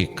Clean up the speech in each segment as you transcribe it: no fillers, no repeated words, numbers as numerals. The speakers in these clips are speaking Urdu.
1,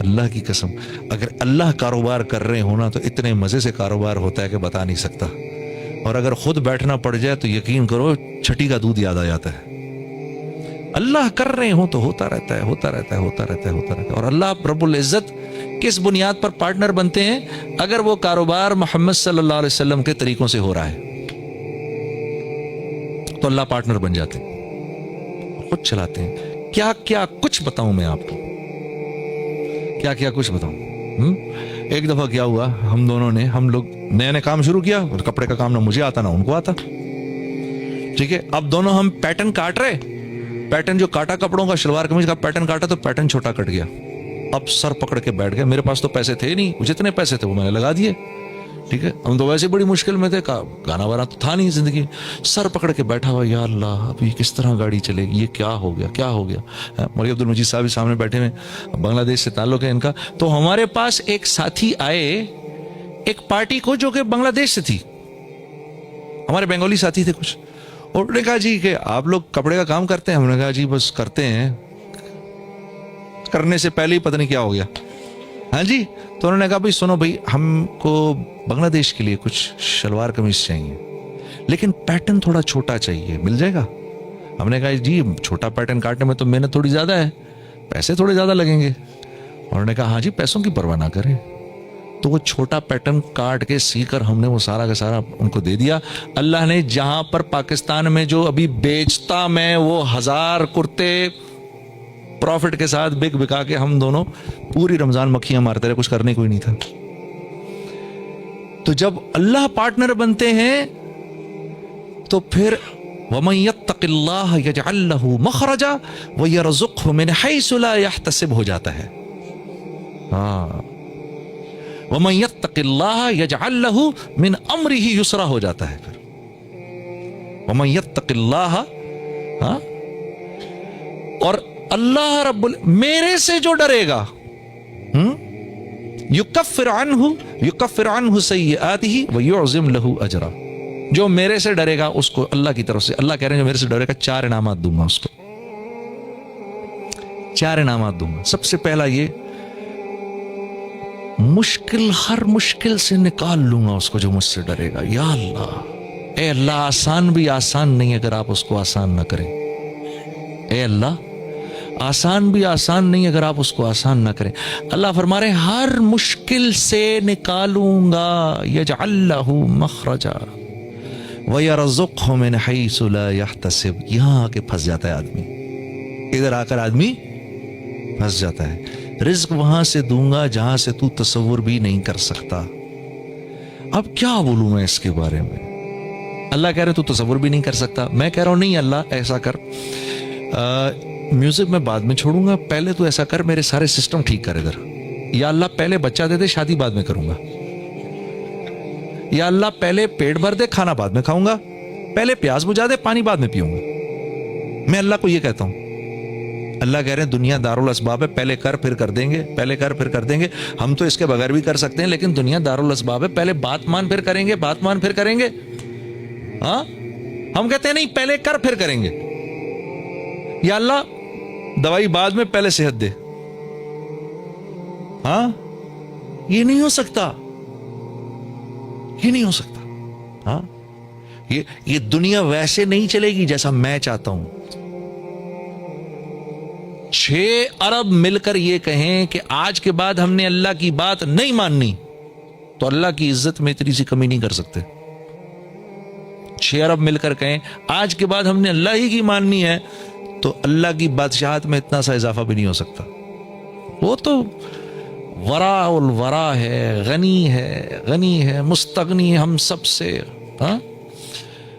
اللہ کی قسم اگر اللہ کاروبار کر رہے ہونا تو اتنے مزے سے کاروبار ہوتا ہے کہ بتا نہیں سکتا. اور اگر خود بیٹھنا پڑ جائے تو یقین کرو چھٹی کا دودھ یاد آ جاتا ہے. اللہ کر رہے ہوں تو ہوتا رہتا ہے ہوتا رہتا ہے ہوتا رہتا ہے ہوتا رہتا ہے. اور اللہ رب العزت کس بنیاد پر پارٹنر بنتے ہیں؟ اگر وہ کاروبار محمد صلی اللہ علیہ وسلم کے طریقوں سے ہو رہا ہے تو اللہ پارٹنر بن جاتے ہیں, خود چلاتے ہیں. کیا کیا کچھ بتاؤں میں آپ کو, کیا کیا کچھ بتاؤں. ایک دفعہ کیا ہوا, ہم لوگ نیا نیا کام شروع کیا, کپڑے کا کام نہ مجھے آتا نہ ان کو آتا, ٹھیک ہے. اب دونوں ہم پیٹرن کاٹ رہے, پیٹرن جو کاٹا کپڑوں کا, شلوار قمیض کا پیٹرن کاٹا تو پیٹرن چھوٹا کٹ گیا. اب سر پکڑ کے بیٹھ گئے, میرے پاس تو پیسے تھے نہیں, جتنے پیسے تھے وہ میں نے لگا دیے, ٹھیک ہے. ہم تو ویسے بڑی مشکل میں تھے, گانا وانا تو تھا نہیں زندگی. سر پکڑ کے بیٹھا ہوا, یا اللہ اب یہ کس طرح گاڑی چلے گی, یہ کیا ہو گیا کیا ہو گیا. مولوی عبد المجید صاحب سامنے بیٹھے ہوئے, بنگلہ دیش سے تعلق ہے ان کا. تو ہمارے پاس ایک ساتھی آئے ایک پارٹی کو جو کہ بنگلہ دیش سے تھی, ہمارے بنگالی ساتھی تھے کچھ. اور انہوں نے کہا جی کہ آپ لوگ کپڑے کا کام کرتے ہیں؟ ہم نے کہا جی بس کرتے ہیں. کرنے سے پہلے ہی پتہ نہیں کیا ہو گیا. ہاں جی. تو انہوں نے کہا بھائی سنو بھائی, ہم کو بنگلہ دیش کے لیے کچھ شلوار قمیض چاہیے لیکن پیٹرن تھوڑا چھوٹا چاہیے, مل جائے گا؟ ہم نے کہا جی چھوٹا پیٹرن کاٹنے میں تو محنت تھوڑی زیادہ ہے, پیسے تھوڑے زیادہ لگیں گے. انہوں نے کہا ہاں جی پیسوں کی پرواہ نہ کریں. تو وہ چھوٹا پیٹرن کاٹ کے سی کر ہم نے وہ سارا کا سارا ان کو دے دیا. اللہ نے جہاں پر پاکستان میں جو ابھی بیچتا میں وہ 1000 کرتے پروفٹ کے ساتھ بکا کے ہم دونوں پوری رمضان مکھیاں مارتے رہے, کچھ کرنے کوئی نہیں تھا. تو جب اللہ پارٹنر بنتے ہیں تو پھر وَمَن يَتَّقِ اللَّهَ يَجْعَل لَّهُ مَخْرَجًا وَيَرْزُقْهُ مِنْ حَيْثُ لَا يَحْتَسِبُ ہو جاتا ہے. ہاں وَمَن يَتَّقِ اللَّهَ يَجْعَل لَّهُ مِنْ أَمْرِهِ يُسْرًا ہو جاتا ہے. پھر وَمَن يَتَّقِ اللَّهَ, ہاں, اور اللہ رب میرے سے جو ڈرے گا یکفر عنہ سیئاتہ ویعظم لہ اجرا. جو میرے سے ڈرے گا اس کو اللہ کی طرف سے, اللہ کہہ رہے ہیں جو میرے سے ڈرے گا 4 انعامات دوں گا اس کو, 4 انعامات دوں گا. سب سے پہلا یہ ہر مشکل سے نکال لوں گا اس کو جو مجھ سے ڈرے گا. یا اللہ, اے اللہ آسان بھی آسان نہیں اگر آپ اس کو آسان نہ کریں. اے اللہ آسان بھی آسان نہیں اگر آپ اس کو آسان نہ کریں. اللہ فرما رہے ہر مشکل سے نکالوں گا, یجعل لہ مخرجا ویرزقہ من حیث لا یحتسب. یہاں آ کے پھنس جاتا ہے آدمی, ادھر آ کر آدمی پھنس جاتا ہے. رزق وہاں سے دوں گا جہاں سے تو تصور بھی نہیں کر سکتا. اب کیا بولوں میں اس کے بارے میں؟ اللہ کہہ رہے تو تصور بھی نہیں کر سکتا, میں کہہ رہا ہوں نہیں اللہ ایسا کر, میوزک میں بعد میں چھوڑوں گا, پہلے تو ایسا کر میرے سارے سسٹم ٹھیک کر ادھر. یا اللہ پہلے بچہ دے دے, شادی بعد میں کروں گا. یا اللہ پہلے پیٹ بھر دے, کھانا بعد میں کھاؤں گا. پہلے پیاس بجھا دے, پانی بعد میں پیوں گا. میں اللہ کو یہ کہتا ہوں. اللہ کہہ رہے ہیں دنیا دارالاسباب ہے, پہلے کر پھر کر دیں گے, پہلے کر پھر کر دیں گے. ہم تو اس کے بغیر بھی کر سکتے ہیں لیکن دنیا دارالاسباب ہے, پہلے بات مان پھر کریں گے, بات مان پھر کریں گے. ہاں ہم کہتے ہیں نہیں پہلے کر پھر کریں گے. یا اللہ دوائی بعد میں پہلے صحت دے. ہاں یہ نہیں ہو سکتا, یہ نہیں ہو سکتا. ہاں یہ دنیا ویسے نہیں چلے گی جیسا میں چاہتا ہوں. 6 ارب مل کر یہ کہیں کہ آج کے بعد ہم نے اللہ کی بات نہیں ماننی تو اللہ کی عزت میں اتنی سی کمی نہیں کر سکتے. 6 ارب مل کر کہیں آج کے بعد ہم نے اللہ ہی کی ماننی ہے تو اللہ کی بادشاہت میں اتنا سا اضافہ بھی نہیں ہو سکتا. وہ تو ورا الورا ہے, غنی ہے, مستغنی ہم سب سے. ہاں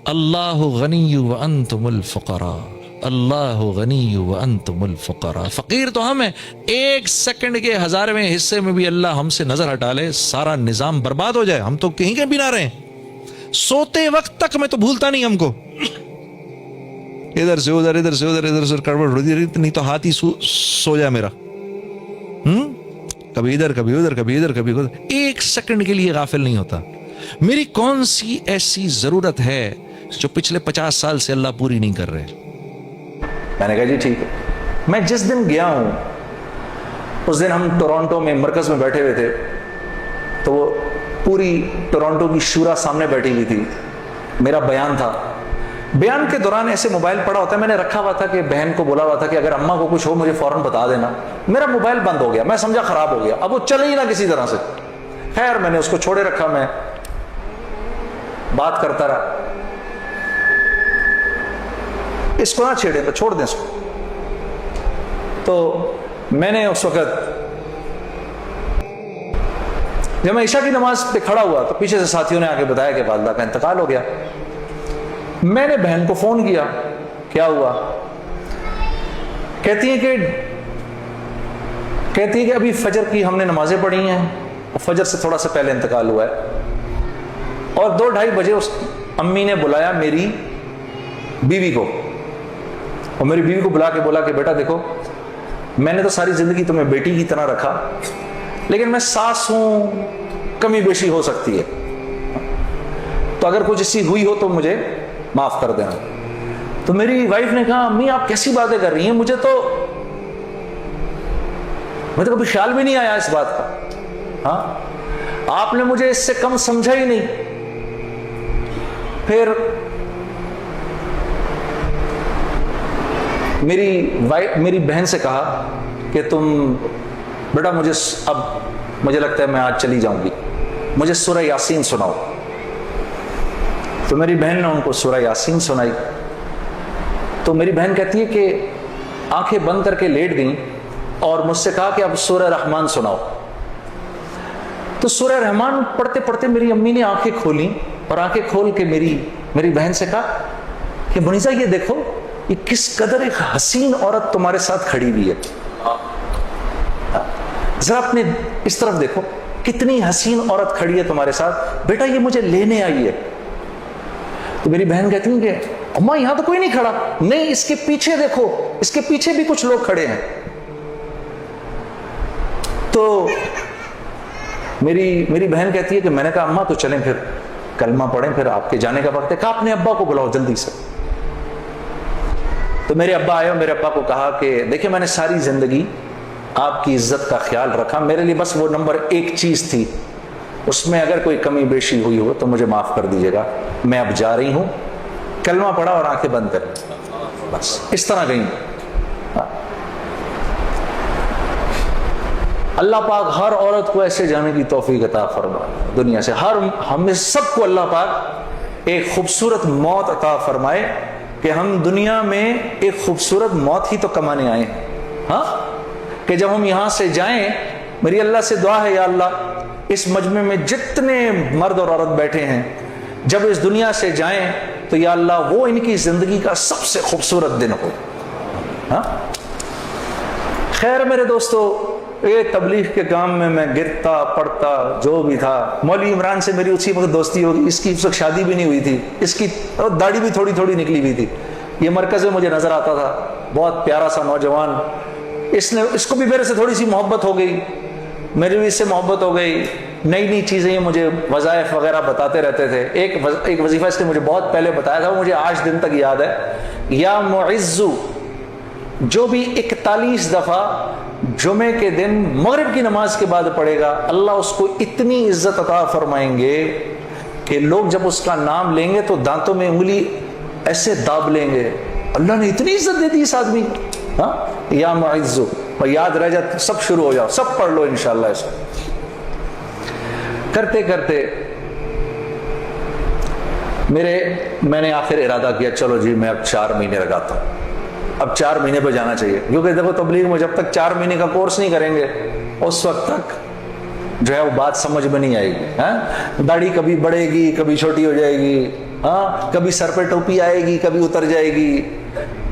اللہ غنی وانتم الفقراء, اللہ غنی وانتم الفقراء. فقیر تو ہم ہیں, 1 سیکنڈ کے 1000ویں حصے میں بھی اللہ ہم سے نظر ہٹا لے, سارا نظام برباد ہو جائے, ہم تو کہیں کے بھی نہ رہیں. سوتے وقت تک میں تو بھولتا نہیں ہم کو, ادھر سے ادھر, ادھر سے ادھر, ادھر سے کڑبڑ ہوتی رہتی, نہیں تو ہاتھ ہی سو جائے میرا. کبھی ادھر کبھی ادھر, کبھی ادھر کبھی ادھر, 1 سیکنڈ کے لیے غافل نہیں ہوتا. میری کون سی ایسی ضرورت ہے جو پچھلے 50 سال سے اللہ پوری نہیں کر رہے؟ میں نے کہا جی ٹھیک ہے. میں جس دن گیا ہوں اس دن ہم ٹورانٹو میں مرکز میں بیٹھے ہوئے تھے، تو وہ پوری ٹورانٹو کی شورا سامنے بیٹھی ہوئی تھی، میرا بیان تھا۔ بیان کے دوران ایسے موبائل پڑا ہوتا ہے، میں نے رکھا ہوا تھا کہ بہن کو بولا ہوا تھا کہ اگر اماں کو کچھ ہو مجھے فوراً بتا دینا۔ میرا موبائل بند ہو گیا، میں سمجھا خراب ہو گیا، اب وہ چلے ہی نہ کسی طرح سے۔ خیر میں نے اس کو چھوڑے رکھا، میں بات کرتا رہا، اس کو نہ چھیڑے تو چھوڑ دیں اس کو۔ تو میں نے اس وقت جب میں عشاء کی نماز پہ کھڑا ہوا تو پیچھے سے ساتھیوں نے آگے بتایا کہ والدہ کا انتقال ہو گیا۔ میں نے بہن کو فون کیا، کیا ہوا؟ کہتی ہیں کہ ابھی فجر کی ہم نے نمازیں پڑھی ہیں، فجر سے تھوڑا سا پہلے انتقال ہوا ہے، اور 2-2:30 بجے اس امی نے بلایا میری بیوی کو، اور میری بیوی کو بلا کے بولا کہ بیٹا دیکھو، میں نے تو ساری زندگی تمہیں بیٹی کی طرح رکھا، لیکن میں ساس ہوں، کمی بیشی ہو سکتی ہے، تو اگر کچھ ایسی ہوئی ہو تو مجھے معاف کر دینا۔ تو میری وائف نے کہا امی آپ کیسی باتیں کر رہی ہیں، مجھے تو کبھی خیال بھی نہیں آیا اس بات کا، ہاں آپ نے مجھے اس سے کم سمجھا ہی نہیں۔ پھر میری بہن سے کہا کہ تم بیٹا مجھے لگتا ہے میں آج چلی جاؤں گی، مجھے سورہ یاسین سناؤ۔ تو میری بہن نے ان کو سورہ یاسین سنائی، تو میری بہن کہتی ہے کہ آنکھیں بند کر کے لیٹ گئیں اور مجھ سے کہا کہ اب سورہ رحمان سناؤ۔ تو سورہ رحمان پڑھتے پڑھتے میری امی نے آنکھیں کھولی، اور آنکھیں کھول کے میری بہن سے کہا کہ منیزہ یہ دیکھو یہ کس قدر ایک حسین عورت تمہارے ساتھ کھڑی ہوئی ہے، ذرا اپنے اس طرف دیکھو کتنی حسین عورت کھڑی ہے تمہارے ساتھ، بیٹا یہ مجھے لینے آئی ہے۔ تو میری بہن کہتی ہیں کہ اماں یہاں تو کوئی نہیں کھڑا، نہیں اس کے پیچھے دیکھو، اس کے پیچھے بھی کچھ لوگ کھڑے ہیں۔ تو میری بہن کہتی ہے کہ میں نے کہا اماں تو چلیں پھر کلمہ پڑھیں، پھر آپ کے جانے کا وقت ہے۔ کہا اپنے ابا کو بلاؤ جلدی سے۔ تو میرے ابا آئے اور میرے ابا کو کہا کہ دیکھیں میں نے ساری زندگی آپ کی عزت کا خیال رکھا، میرے لیے بس وہ نمبر 1 چیز تھی، اس میں اگر کوئی کمی بیشی ہوئی ہو تو مجھے معاف کر دیجیے گا، میں اب جا رہی ہوں۔ کلمہ پڑھا اور آنکھیں بند کر، بس اس طرح گئی۔ اللہ پاک ہر عورت کو ایسے جانے کی توفیق عطا فرمائے دنیا سے، ہمیں سب کو اللہ پاک ایک خوبصورت موت عطا فرمائے کہ ہم دنیا میں ایک خوبصورت موت ہی تو کمانے آئے ہیں، ہاں کہ جب ہم یہاں سے جائیں، میری اللہ سے دعا ہے یا اللہ اس مجمع میں جتنے مرد اور عورت بیٹھے ہیں جب اس دنیا سے جائیں تو یا اللہ وہ ان کی زندگی کا سب سے خوبصورت دن ہو، ہاں۔ خیر میرے دوستو، یہ تبلیغ کے کام میں میں گرتا پڑتا جو بھی تھا، مولوی عمران سے میری اسی وقت دوستی ہوگی، اس کی اس وقت شادی بھی نہیں ہوئی تھی، اس کی داڑھی بھی تھوڑی تھوڑی نکلی ہوئی تھی، یہ مرکز میں مجھے نظر آتا تھا، بہت پیارا سا نوجوان، اس کو بھی میرے سے تھوڑی سی محبت ہو گئی، میری بھی اس سے محبت ہو گئی، نئی نئی چیزیں یہ مجھے وظائف وغیرہ بتاتے رہتے تھے۔ ایک وظیفہ اس نے مجھے بہت پہلے بتایا تھا، وہ مجھے آج دن تک یاد ہے، یا معزو، جو بھی 41 دفعہ جمعے کے دن مغرب کی نماز کے بعد پڑھے گا، اللہ اس کو اتنی عزت عطا فرمائیں گے کہ لوگ جب اس کا نام لیں گے تو دانتوں میں انگلی ایسے داب لیں گے، اللہ نے اتنی عزت دے دی اس آدمی کو، ہاں یا معزو، اور یاد رہ جائے، سب شروع ہو جاؤ، سب پڑھ لو انشاءاللہ۔ اس کرتے کرتے میں نے آخر ارادہ کیا چلو جی میں اب 4 مہینے لگاتا ہوں، اب 4 مہینے پہ جانا چاہیے، کیونکہ دیکھو تبلیغ میں جب تک 4 مہینے کا کورس نہیں کریں گے اس وقت تک جو ہے وہ بات سمجھ میں نہیں آئے گی، ہاں داڑھی کبھی بڑھے گی کبھی چھوٹی ہو جائے گی، ہاں کبھی سر پہ ٹوپی آئے گی کبھی اتر جائے گی،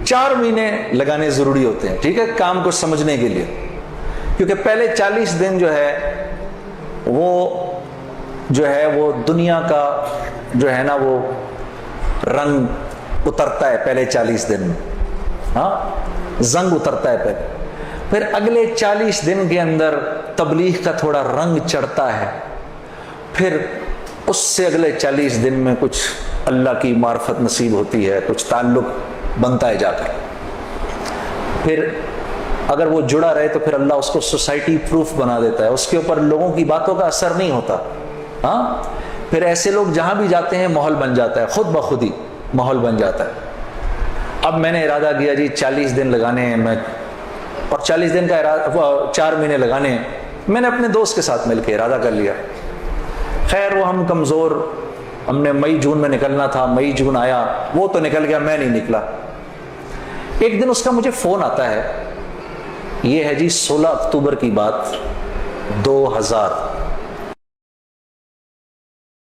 4 مہینے لگانے ضروری ہوتے ہیں، ٹھیک ہے، کام کو سمجھنے کے لیے، کیونکہ پہلے 40 دن جو ہے وہ دنیا کا جو ہے نا وہ رنگ اترتا ہے پہلے 40 دن میں، ہاں زنگ اترتا ہے پہلے، پھر اگلے 40 دن کے اندر تبلیغ کا تھوڑا رنگ چڑھتا ہے، پھر اس سے اگلے 40 دن میں کچھ اللہ کی معرفت نصیب ہوتی ہے، کچھ تعلق بنتا ہے جا کر، پھر اگر وہ جڑا رہے تو پھر اللہ اس کو سوسائٹی پروف بنا دیتا ہے، اس کے اوپر لوگوں کی باتوں کا اثر نہیں ہوتا. ہاں، پھر ایسے لوگ جہاں بھی جاتے ہیں ماحول بن جاتا ہے، خود بخود ہی ماحول بن جاتا ہے. اب میں نے ارادہ کیا جی 40 دن لگانے ہیں، میں اور 40 دن کا ارادہ 4 مہینے لگانے ہیں. میں نے اپنے دوست کے ساتھ مل کے ارادہ کر لیا. خیر وہ ہم کمزور، ہم نے مئی جون میں نکلنا تھا، مئی جون آیا، وہ تو نکل گیا، میں نہیں نکلا. ایک دن اس کا مجھے فون آتا ہے، یہ ہے جی 16 اکتوبر کی بات 2000.